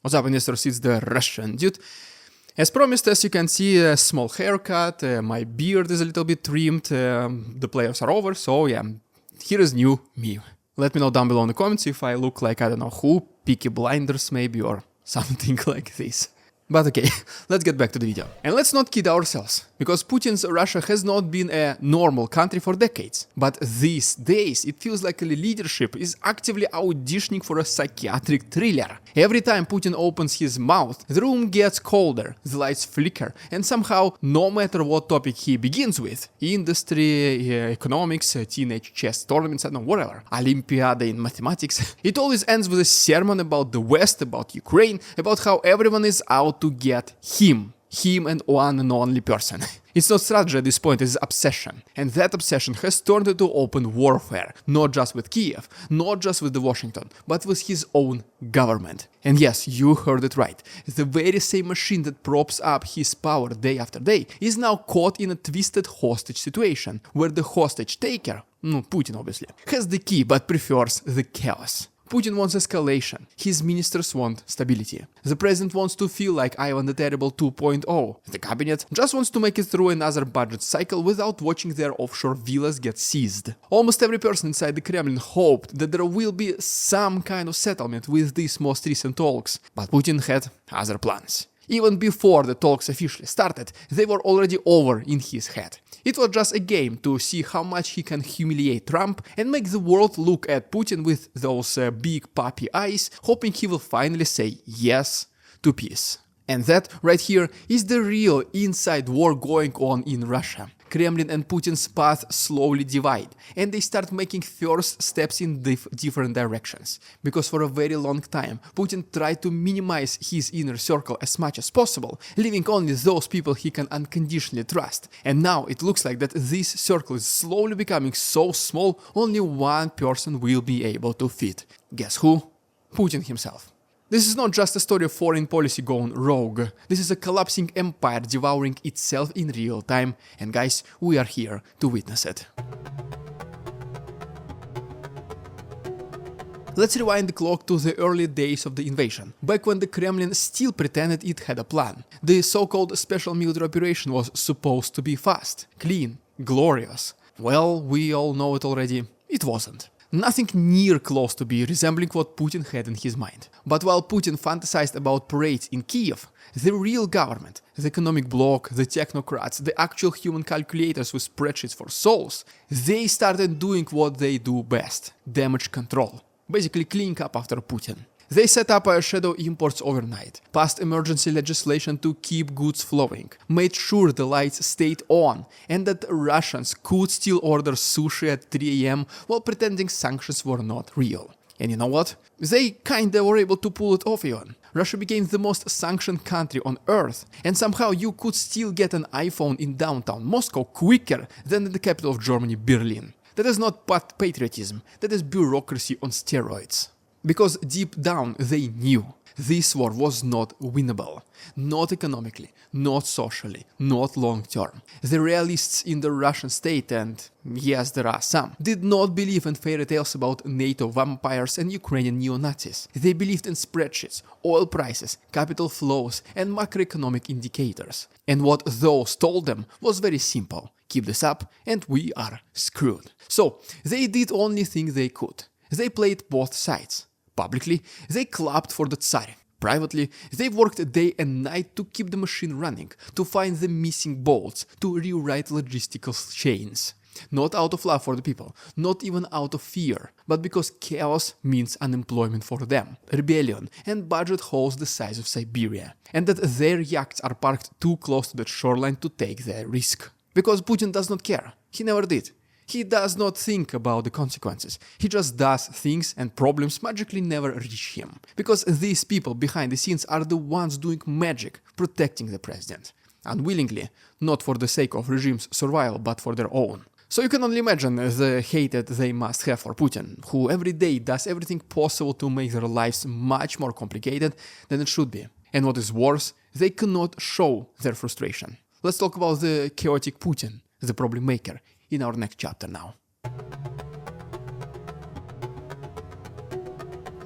What's up, investors? It's the Russian dude. As promised, as you can see, a small haircut, my beard is a little bit trimmed, the playoffs are over, so yeah, here is new me. Let me know down below in the comments if I look like, I don't know who, Peaky Blinders maybe, or something like this. But okay, let's get back to the video. And let's not kid ourselves, because Putin's Russia has not been a normal country for decades. But these days, it feels like leadership is actively auditioning for a psychiatric thriller. Every time Putin opens his mouth, the room gets colder, the lights flicker, and somehow, no matter what topic he begins with, industry, economics, teenage chess tournaments, I don't know, whatever, Olympiad in mathematics, it always ends with a sermon about the West, about Ukraine, about how everyone is out to get him and one and only person. It's not strategy at this point, it's obsession. And that obsession has turned into open warfare, not just with Kiev, not just with the Washington, but with his own government. And yes, you heard it right. The very same machine that props up his power day after day is now caught in a twisted hostage situation, where the hostage taker, Putin obviously, has the key but prefers the chaos. Putin wants escalation, his ministers want stability. The president wants to feel like Ivan the Terrible 2.0. The cabinet just wants to make it through another budget cycle without watching their offshore villas get seized. Almost every person inside the Kremlin hoped that there will be some kind of settlement with these most recent talks, but Putin had other plans. Even before the talks officially started, they were already over in his head. It was just a game to see how much he can humiliate Trump and make the world look at Putin with those big puppy eyes, hoping he will finally say yes to peace. And that right here is the real inside war going on in Russia. Kremlin and Putin's path slowly divide, and they start making first steps in different directions. Because for a very long time, Putin tried to minimize his inner circle as much as possible, leaving only those people he can unconditionally trust. And now it looks like that this circle is slowly becoming so small, only one person will be able to fit. Guess who? Putin himself. This is not just a story of foreign policy gone rogue. This is a collapsing empire devouring itself in real time, and guys, we are here to witness it. Let's rewind the clock to the early days of the invasion, back when the Kremlin still pretended it had a plan. The so-called special military operation was supposed to be fast, clean, glorious. Well, we all know it already, it wasn't. Nothing near close to be resembling what Putin had in his mind. But while Putin fantasized about parades in Kiev, the real government, the economic bloc, the technocrats, the actual human calculators with spreadsheets for souls, they started doing what they do best: damage control. Basically cleaning up after Putin. They set up shadow imports overnight, passed emergency legislation to keep goods flowing, made sure the lights stayed on, and that Russians could still order sushi at 3 AM while pretending sanctions were not real. And you know what? They kinda were able to pull it off even. Russia became the most sanctioned country on earth, and somehow you could still get an iPhone in downtown Moscow quicker than in the capital of Germany, Berlin. That is not patriotism, that is bureaucracy on steroids. Because deep down they knew this war was not winnable. Not economically, not socially, not long term. The realists in the Russian state, and yes, there are some, did not believe in fairy tales about NATO vampires and Ukrainian neo-Nazis. They believed in spreadsheets, oil prices, capital flows, and macroeconomic indicators. And what those told them was very simple: keep this up and we are screwed. So they did only thing they could. They played both sides. Publicly, they clapped for the Tsar. Privately, they worked day and night to keep the machine running, to find the missing bolts, to rewrite logistical chains. Not out of love for the people, not even out of fear, but because chaos means unemployment for them, rebellion, and budget holes the size of Siberia, and that their yachts are parked too close to the shoreline to take their risk. Because Putin does not care. He never did. He does not think about the consequences. He just does things, and problems magically never reach him. Because these people behind the scenes are the ones doing magic, protecting the president. Unwillingly, not for the sake of regime's survival, but for their own. So you can only imagine the hate that they must have for Putin, who every day does everything possible to make their lives much more complicated than it should be. And what is worse, they cannot show their frustration. Let's talk about the chaotic Putin, the problem maker, in our next chapter now.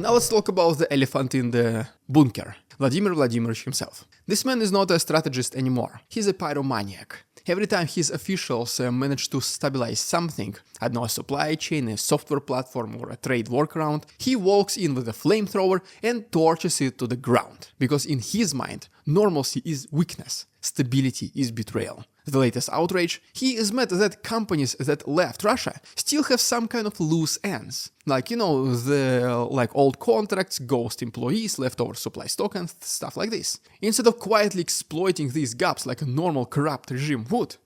Now let's talk about the elephant in the bunker. Vladimir Vladimirovich himself. This man is not a strategist anymore. He's a pyromaniac. Every time his officials manage to stabilize something, I don't know, a supply chain, a software platform, or a trade workaround, he walks in with a flamethrower and torches it to the ground. Because in his mind, normalcy is weakness, stability is betrayal. The latest outrage, he is mad that companies that left Russia still have some kind of loose ends. Like, the old contracts, ghost employees, leftover supply stock and stuff like this. Instead of quietly exploiting these gaps like a normal corrupt regime would,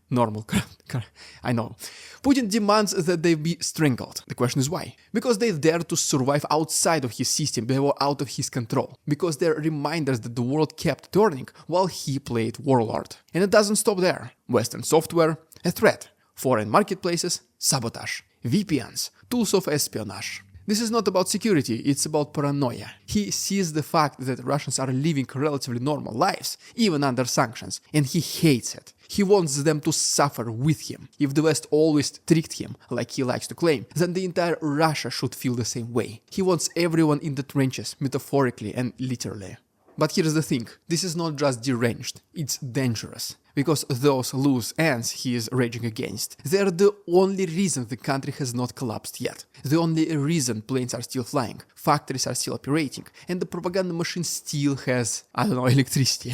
I know, Putin demands that they be strangled. The question is why? Because they dared to survive outside of his system, they were out of his control. Because they're reminders that the world kept turning while he played warlord. And it doesn't stop there. Western software, a threat. Foreign marketplaces, sabotage. VPNs, tools of espionage. This is not about security, it's about paranoia. He sees the fact that Russians are living relatively normal lives, even under sanctions, and he hates it. He wants them to suffer with him. If the West always tricked him, like he likes to claim, then the entire Russia should feel the same way. He wants everyone in the trenches, metaphorically and literally. But here's the thing, this is not just deranged, it's dangerous. Because those loose ends he is raging against, they're the only reason the country has not collapsed yet. The only reason planes are still flying, factories are still operating, and the propaganda machine still has, electricity.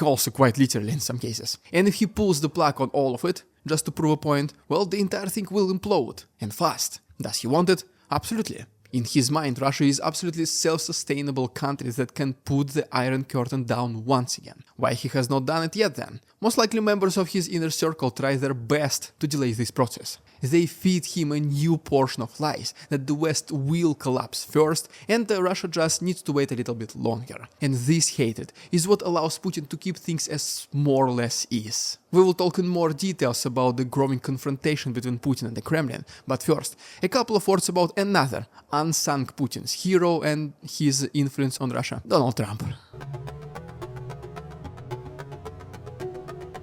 Also quite literally in some cases. And if he pulls the plug on all of it, just to prove a point, well, the entire thing will implode. And fast. Does he want it? Absolutely. In his mind, Russia is absolutely self-sustainable country that can put the Iron Curtain down once again. Why he has not done it yet then? Most likely members of his inner circle try their best to delay this process. They feed him a new portion of lies that the West will collapse first and Russia just needs to wait a little bit longer. And this hatred is what allows Putin to keep things as more or less is. We will talk in more details about the growing confrontation between Putin and the Kremlin, but first, a couple of words about another unsung Putin's hero and his influence on Russia, Donald Trump.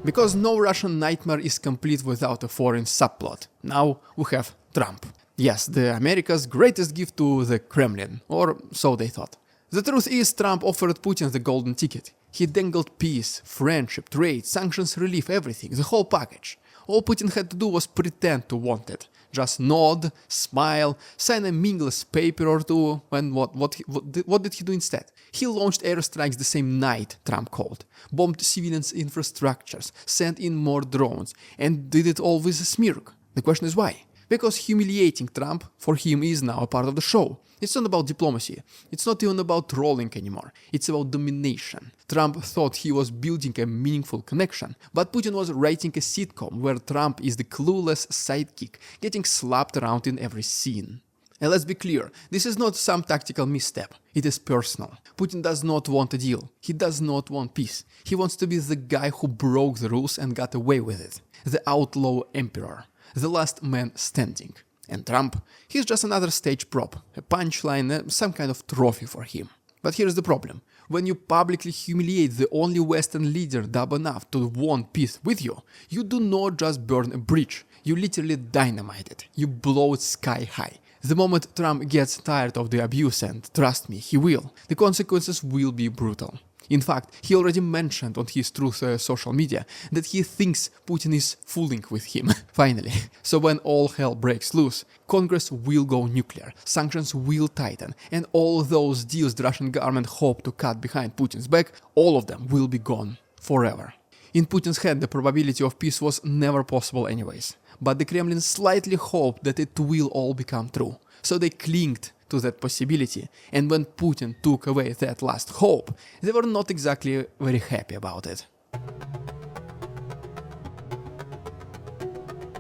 Because no Russian nightmare is complete without a foreign subplot. Now we have Trump. Yes, the America's greatest gift to the Kremlin, or so they thought. The truth is, Trump offered Putin the golden ticket. He dangled peace, friendship, trade, sanctions, relief, everything, the whole package. All Putin had to do was pretend to want it. Just nod, smile, sign a meaningless paper or two, and what did he do instead? He launched airstrikes the same night, Trump called, bombed civilians' infrastructures, sent in more drones, and did it all with a smirk. The question is why? Because humiliating Trump, for him, is now a part of the show. It's not about diplomacy. It's not even about trolling anymore. It's about domination. Trump thought he was building a meaningful connection, but Putin was writing a sitcom where Trump is the clueless sidekick, getting slapped around in every scene. And let's be clear, this is not some tactical misstep. It is personal. Putin does not want a deal. He does not want peace. He wants to be the guy who broke the rules and got away with it. The outlaw emperor. The last man standing. And Trump, he's just another stage prop, a punchline, some kind of trophy for him. But here's the problem. When you publicly humiliate the only Western leader dumb enough to want peace with you, you do not just burn a bridge, you literally dynamite it, you blow it sky high. The moment Trump gets tired of the abuse, and trust me, he will, the consequences will be brutal. In fact, he already mentioned on his Truth social media that he thinks Putin is fooling with him, finally. So when all hell breaks loose, Congress will go nuclear, sanctions will tighten, and all those deals the Russian government hoped to cut behind Putin's back, all of them will be gone forever. In Putin's head, the probability of peace was never possible anyways, but the Kremlin slightly hoped that it will all become true. So they clinged to that possibility, and when Putin took away that last hope, they were not exactly very happy about it.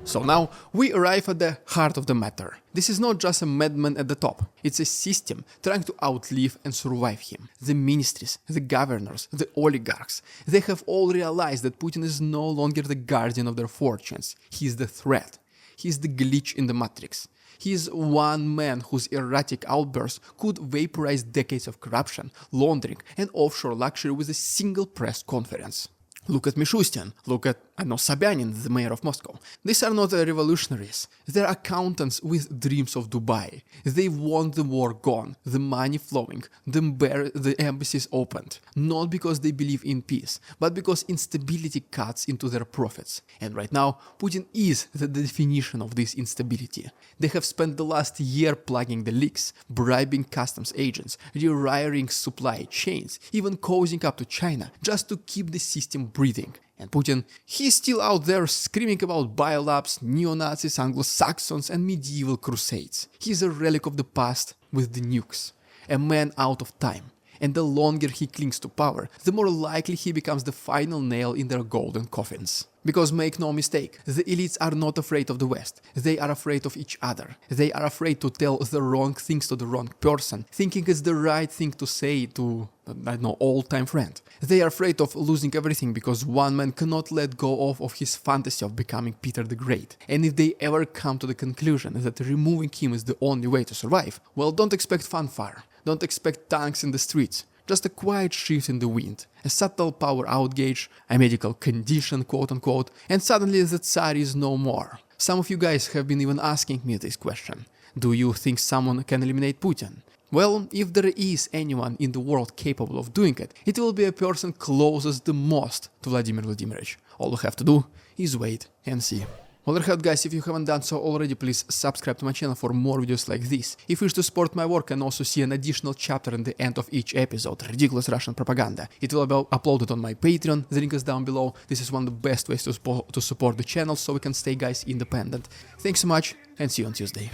So now we arrive at the heart of the matter. This is not just a madman at the top, it's a system trying to outlive and survive him. The ministries, the governors, the oligarchs, they have all realized that Putin is no longer the guardian of their fortunes. He is the threat. He is the glitch in the matrix. He is one man whose erratic outbursts could vaporize decades of corruption, laundering, and offshore luxury with a single press conference. Look at Mishustin, look at, I don't know, Sobyanin, the mayor of Moscow. These are not revolutionaries, they're accountants with dreams of Dubai. They want the war gone, the money flowing, the embassies opened. Not because they believe in peace, but because instability cuts into their profits. And right now, Putin is the definition of this instability. They have spent the last year plugging the leaks, bribing customs agents, rewiring supply chains, even cozying up to China, just to keep the system breathing. And Putin, he's still out there screaming about biolabs, neo-Nazis, Anglo-Saxons and medieval crusades. He's a relic of the past with the nukes. A man out of time. And the longer he clings to power, the more likely he becomes the final nail in their golden coffins. Because make no mistake, the elites are not afraid of the West, they are afraid of each other. They are afraid to tell the wrong things to the wrong person, thinking it's the right thing to say to, I don't know, old-time friend. They are afraid of losing everything because one man cannot let go of his fantasy of becoming Peter the Great. And if they ever come to the conclusion that removing him is the only way to survive, well, don't expect fanfare, don't expect tanks in the streets. Just a quiet shift in the wind, a subtle power outage, a medical condition, quote-unquote, and suddenly the Tsar is no more. Some of you guys have been even asking me this question. Do you think someone can eliminate Putin? Well, if there is anyone in the world capable of doing it, it will be a person closest the most to Vladimir Vladimirovich. All you have to do is wait and see. Well, guys, if you haven't done so already, please subscribe to my channel for more videos like this. If you wish to support my work and also see an additional chapter in the end of each episode, ridiculous Russian propaganda, it will be uploaded on my Patreon, the link is down below. This is one of the best ways to support the channel so we can stay, guys, independent. Thanks so much and see you on Tuesday.